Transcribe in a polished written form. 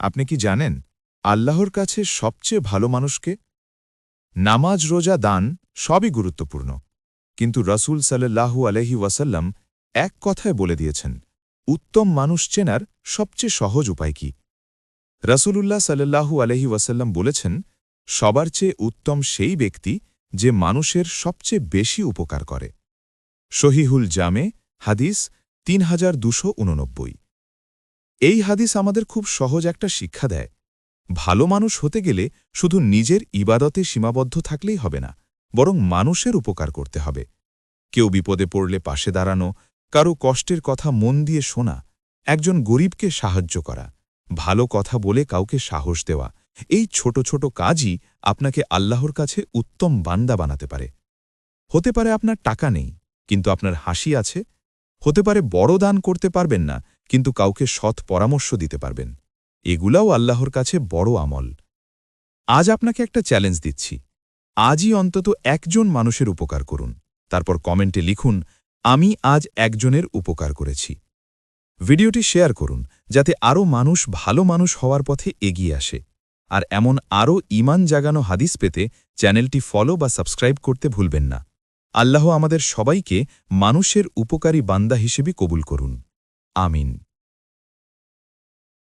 আপনি কি জানেন আল্লাহর কাছে সবচেয়ে ভালো মানুষকে? নামাজ, রোজা, দান সবই গুরুত্বপূর্ণ, কিন্তু রসূল সাল্লাল্লাহু আলাইহি ওয়াসাল্লাম এক কথায় বলে দিয়েছেন, উত্তম মানুষ চেনার সবচেয়ে সহজ উপায় কি? রসূলুল্লাহ সাল্লাল্লাহু আলাইহি ওয়াসাল্লাম বলেছেন, সবার চেয়ে উত্তম সেই ব্যক্তি যে মানুষের সবচেয়ে বেশি উপকার করে। সহিহুল জামে, হাদিস ৩২৮৯। এই হাদিস আমাদের খুব সহজ একটা শিক্ষা দেয়। ভালো মানুষ হতে গেলে শুধু নিজের ইবাদতে সীমাবদ্ধ থাকলেই হবে না, বরং মানুষের উপকার করতে হবে। কেউ বিপদে পড়লে পাশে দাঁড়ানো, কারো কষ্টের কথা মন দিয়ে শোনা, একজন গরিবকে সাহায্য করা, ভালো কথা বলে কাউকে সাহস দেওয়া, এই ছোট ছোট কাজই আপনাকে আল্লাহর কাছে উত্তম বান্দা বানাতে পারে। হতে পারে আপনার টাকা নেই, কিন্তু আপনার হাসি আছে। হতে পারে বড় দান করতে পারবেন না, কিন্তু কাউকে সৎ পরামর্শ দিতে পারবেন। এগুলাও আল্লাহর কাছে বড় আমল। আজ আপনাকে একটা চ্যালেঞ্জ দিচ্ছি। আজই অন্তত একজন মানুষের উপকার করুন, তারপর কমেন্টে লিখুন, আমি আজ একজনের উপকার করেছি। ভিডিওটি শেয়ার করুন, যাতে আরও মানুষ ভালো মানুষ হওয়ার পথে এগিয়ে আসে। আর এমন আরও ঈমান জাগানো হাদিস পেতে চ্যানেলটি ফলো বা সাবস্ক্রাইব করতে ভুলবেন না। আল্লাহ আমাদের সবাইকে মানুষের উপকারী বান্দা হিসেবে কবুল করুন। আমিন।